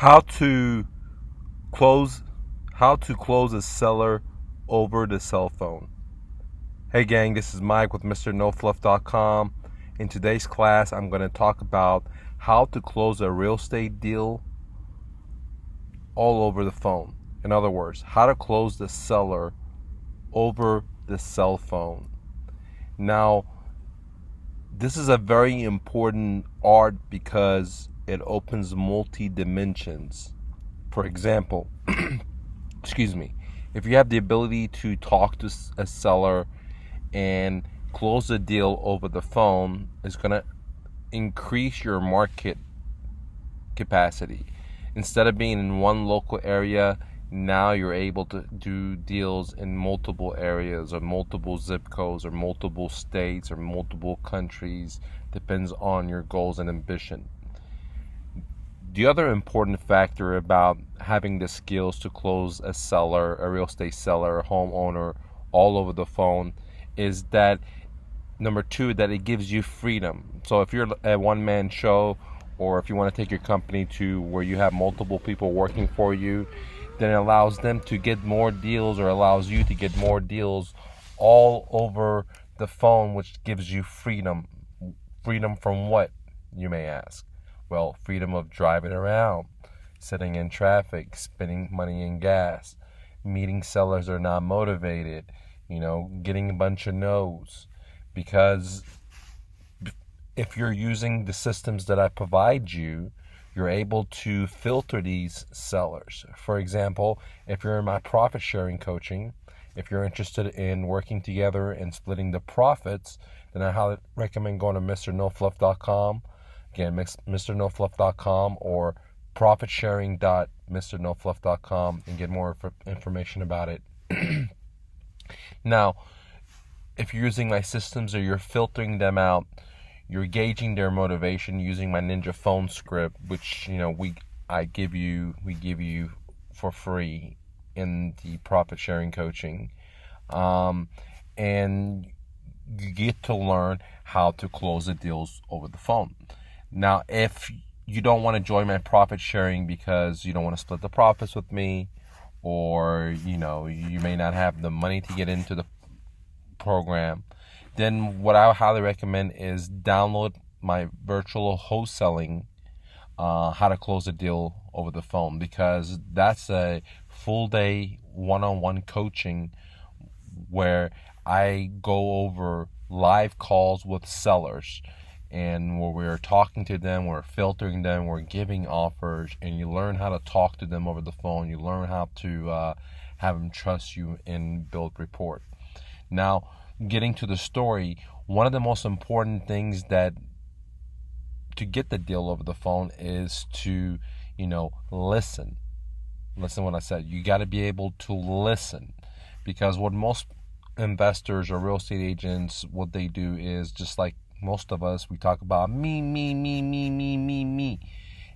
How to close how to close a seller over the cell phone. Hey gang, this is Mike with MrNoFluff.com. In today's class, I'm going to talk about how to close a real estate deal all over the phone. In other words, how to close the seller over the cell phone. Now, this is a very important art because it opens multi dimensions. For example, excuse me, if you have the ability to talk to a seller and close the deal over the phone, it's going to increase your market capacity. Instead of being in one local area, now you're able to do deals in multiple areas or multiple zip codes or multiple states or multiple countries. Depends on your goals and ambition. The other important factor about having the skills to close a seller, a real estate seller, a homeowner all over the phone is that, number two, that it gives you freedom. So if you're a one-man show, or if you want to take your company to where you have multiple people working for you, then it allows them to get more deals, or allows you to get more deals all over the phone, which gives you freedom. Freedom from what, you may ask? Well, freedom of driving around, sitting in traffic, spending money in gas, meeting sellers that are not motivated, getting a bunch of no's. Because if you're using the systems that I provide you, you're able to filter these sellers. For example, if you're in my profit sharing coaching, if you're interested in working together and splitting the profits, then I highly recommend going to MrNoFluff.com. Again, MrNoFluff.com or profitsharing.MrNoFluff.com and get more information about it. Now, if you're using my systems or you're filtering them out, you're gauging their motivation using my Ninja phone script, which we give you for free in the profit sharing coaching, and you get to learn how to close the deals over the phone. Now, if you don't want to join my profit sharing because you don't want to split the profits with me, or you may not have the money to get into the program, then what I highly recommend is download my virtual wholesaling, how to close a deal over the phone, because that's a full day one-on-one coaching where I go over live calls with sellers, and where we're talking to them, we're filtering them, we're giving offers, and you learn how to talk to them over the phone. You learn how to have them trust you and build rapport. Now, getting to the story, one of the most important things that to get the deal over the phone is to, listen. Listen what I said. You got to be able to listen, because what most investors or real estate agents, what they do is, just like most of us, we talk about me.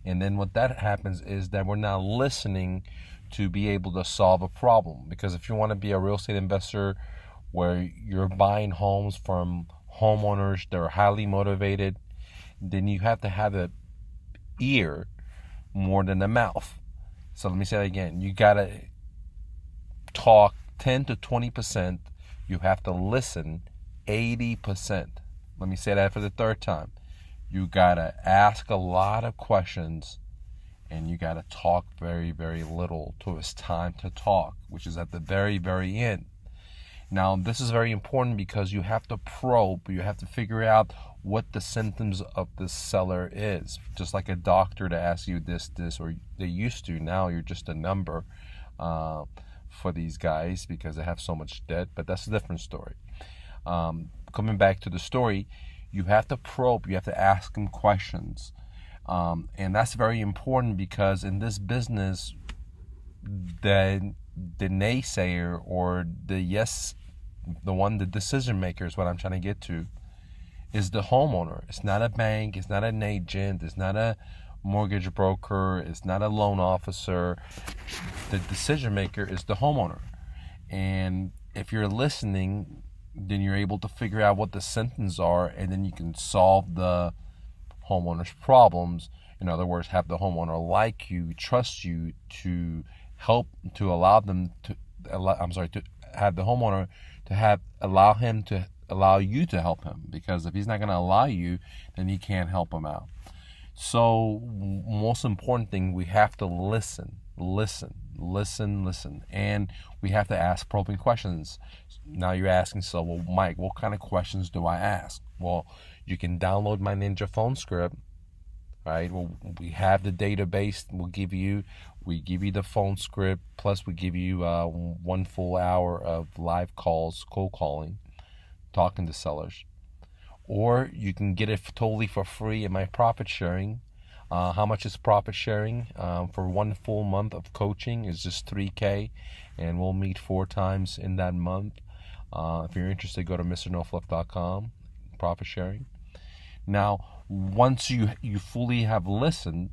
And then what that happens is that we're not listening to be able to solve a problem. Because if you want to be a real estate investor where you're buying homes from homeowners that are highly motivated, then you have to have an ear more than a mouth. So let me say that again. You got to talk 10 to 20%. You have to listen 80%. Let me say that for the third time. You got to ask a lot of questions, and you got to talk very, very little till it's time to talk, which is at the very, very end. Now, this is very important because you have to probe. You have to figure out what the symptoms of the seller is. Just like a doctor to ask you this, or they used to. Now you're just a number for these guys because they have so much debt. But that's a different story. Coming back to the story, you have to probe. You have to ask them questions. And that's very important because in this business, the naysayer or the decision maker is what I'm trying to get to, is the homeowner. It's not a bank, it's not an agent, it's not a mortgage broker, it's not a loan officer. The decision maker is the homeowner. And if you're listening, then you're able to figure out what the symptoms are, and then you can solve the homeowner's problems In other words, have the homeowner like you, trust you to help, to allow them to, to have the homeowner to allow you to help him, because if he's not going to allow you, then you can't help him out. So most important thing, we have to listen, and we have to ask probing questions. Now you're asking, so, well, Mike, what kind of questions do I ask? Well, you can download my Ninja phone script. Right? Well, we have the database. We give you the phone script, plus we give you 1 full hour of live calls, cold calling, talking to sellers. Or you can get it totally for free in my profit sharing. How much is profit sharing? For 1 full month of coaching is just $3,000, and we'll meet 4 times in that month. If you're interested, go to mrnofluff.com, profit sharing. Now, once you fully have listened,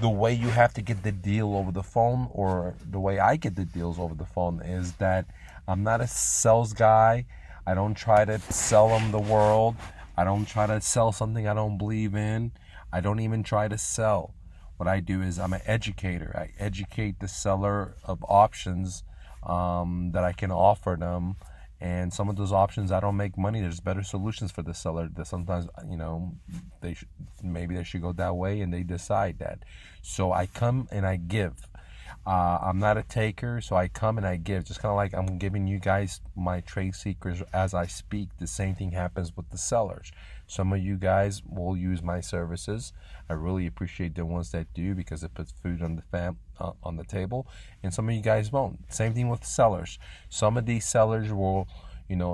the way you have to get the deal over the phone, or the way I get the deals over the phone, is that I'm not a sales guy. I don't try to sell them the world. I don't try to sell something I don't believe in. I don't even try to sell. What I do is I'm an educator. I educate the seller of options that I can offer them. And some of those options, I don't make money. There's better solutions for the seller that sometimes, maybe they should go that way, and they decide that. So I come and I give. I'm not a taker, so I come and I give. Just kind of like I'm giving you guys my trade secrets as I speak. The same thing happens with the sellers. Some of you guys will use my services. I really appreciate the ones that do, because it puts food on the table. And some of you guys won't. Same thing with sellers. Some of these sellers will,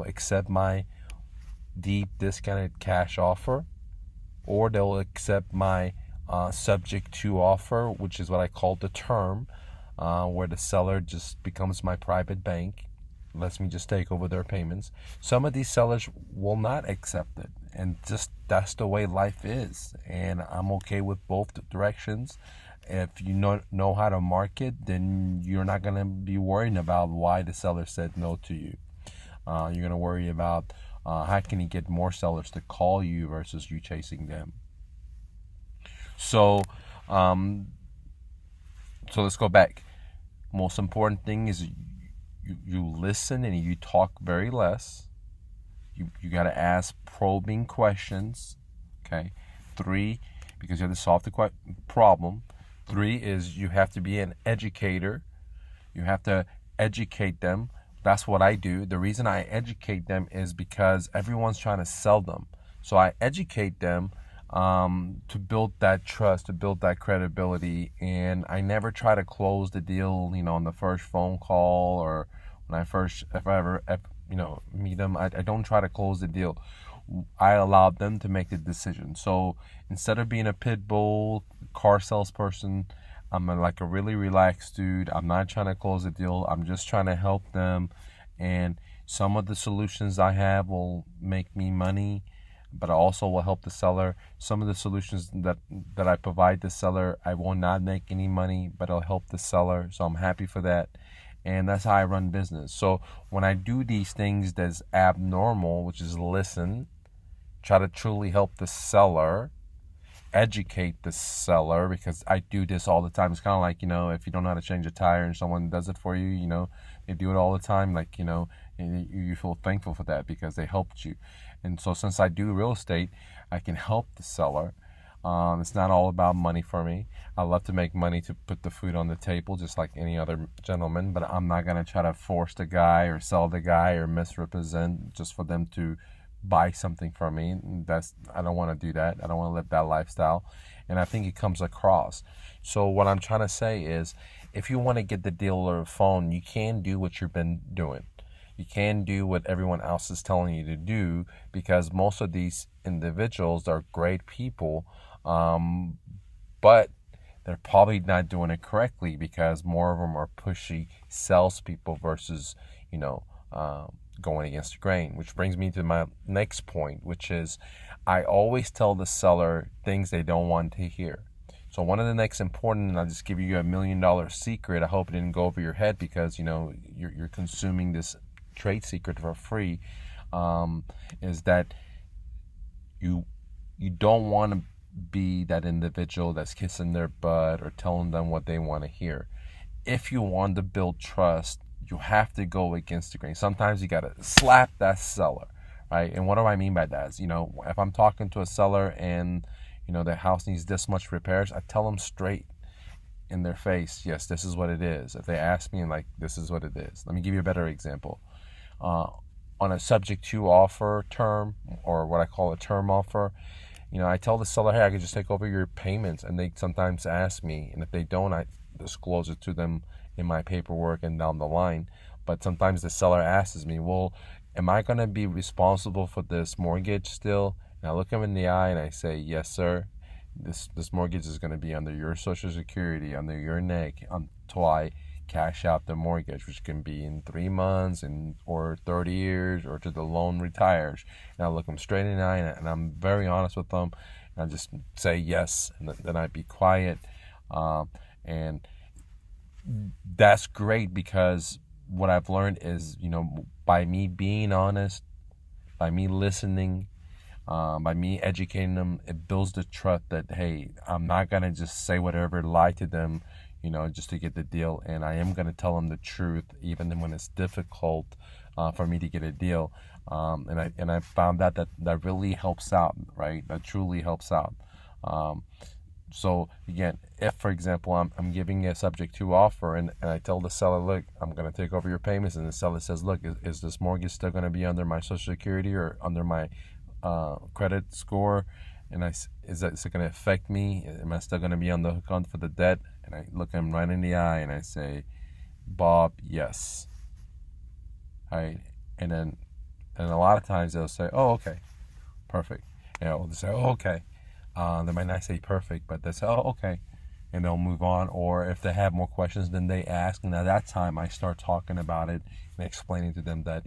accept my deep discounted cash offer, or they'll accept my subject to offer, which is what I call the term, where the seller just becomes my private bank, lets me just take over their payments. Some of these sellers will not accept it, and just that's the way life is, and I'm okay with both directions. If you know how to market, then you're not going to be worrying about why the seller said no to you. You're going to worry about how can you get more sellers to call you versus you chasing them. So let's go back. Most important thing is you listen and you talk very less. You got to ask probing questions. Okay. 3, because you have to solve the problem. 3 is you have to be an educator. You have to educate them. That's what I do. The reason I educate them is because everyone's trying to sell them. So I educate them to build that trust, to build that credibility. And I never try to close the deal, on the first phone call, or when if I ever meet them. I don't try to close the deal. I allow them to make the decision. So instead of being a pit bull car salesperson, I'm like a really relaxed dude. I'm not trying to close the deal. I'm just trying to help them. And some of the solutions I have will make me money, but I also will help the seller. Some of the solutions that I provide the seller, I will not make any money, but it'll help the seller. So I'm happy for that. And that's how I run business. So when I do these things that's abnormal, which is listen, try to truly help the seller, educate the seller, because I do this all the time. It's kind of like, if you don't know how to change a tire and someone does it for you, they do it all the time. Like, you feel thankful for that because they helped you. And so since I do real estate, I can help the seller. It's not all about money for me. I love to make money to put the food on the table, just like any other gentleman, but I'm not going to try to force the guy or sell the guy or misrepresent just for them to buy something from me. I don't want to do that. I don't want to live that lifestyle. And I think it comes across. So what I'm trying to say is, if you want to get the deal over the phone, you can do what you've been doing. You can do what everyone else is telling you to do, because most of these individuals are great people, but they're probably not doing it correctly, because more of them are pushy salespeople versus, going against the grain. Which brings me to my next point, which is I always tell the seller things they don't want to hear. So one of the next important, and I'll just give you $1 million secret. I hope it didn't go over your head, because you're consuming this trade secret for free, is that you don't want to be that individual that's kissing their butt or telling them what they want to hear. If you want to build trust, you have to go against the grain. Sometimes you got to slap that seller, right? And what do I mean by that? Is, if I'm talking to a seller and, their house needs this much repairs, I tell them straight in their face, yes, this is what it is. If they ask me, like, this is what it is. Let me give you a better example. On a subject to offer term, or what I call a term offer, I tell the seller, hey, I can just take over your payments. And they sometimes ask me, and if they don't, I disclose it to them in my paperwork and down the line. But sometimes the seller asks me, well, am I going to be responsible for this mortgage still? And I look them in the eye and I say, yes, sir. This mortgage is going to be under your Social Security, under your neck, until I cash out the mortgage, which can be in 3 months or 30 years, or till the loan retires. And I look them straight in the eye, and I'm very honest with them. And I just say yes, and then I be quiet. And that's great, because what I've learned is, by me being honest, by me listening, by me educating them, it builds the trust that, hey, I'm not going to just say whatever, lie to them, just to get the deal. And I am going to tell them the truth, even when it's difficult for me to get a deal. And I found that really helps out, right? That truly helps out. So again, if, for example, I'm giving a subject to offer, and I tell the seller, look, I'm going to take over your payments, and the seller says, look, is this mortgage still going to be under my Social Security or under my credit score? And is it going to affect me? Am I still going to be on the hook on for the debt? And I look him right in the eye and I say, Bob, yes. All right. And a lot of times they'll say, oh, okay, perfect. They'll say, oh, okay. They might not say perfect, but they say, oh, okay. And they'll move on. Or if they have more questions, then they ask. And at that time, I start talking about it and explaining to them that,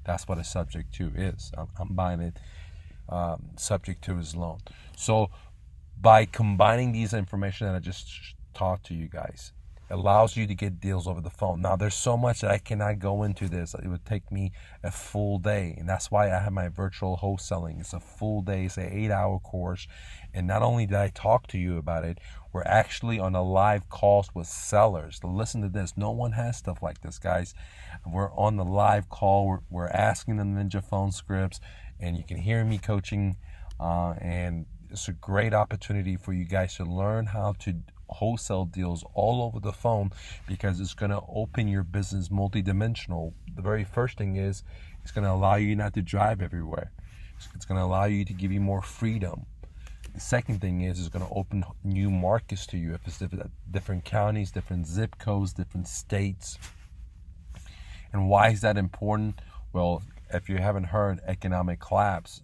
that's what a subject to is. I'm buying it subject to his loan. So by combining these information that I just taught to you guys, it allows you to get deals over the phone. Now, there's so much that I cannot go into this. It would take me a full day. And that's why I have my virtual wholesaling. It's a full day. It's an 8-hour course. And not only did I talk to you about it, we're actually on a live calls with sellers. Listen to this. No one has stuff like this, guys. We're on the live call. We're asking them Ninja phone scripts, and you can hear me coaching. And it's a great opportunity for you guys to learn how to wholesale deals all over the phone, because it's going to open your business multidimensional. The very first thing is, it's going to allow you not to drive everywhere. It's going to allow you to give you more freedom. The second thing is, it's going to open new markets to you. If it's different counties, different zip codes, different states. And why is that important? Well, if you haven't heard, economic collapse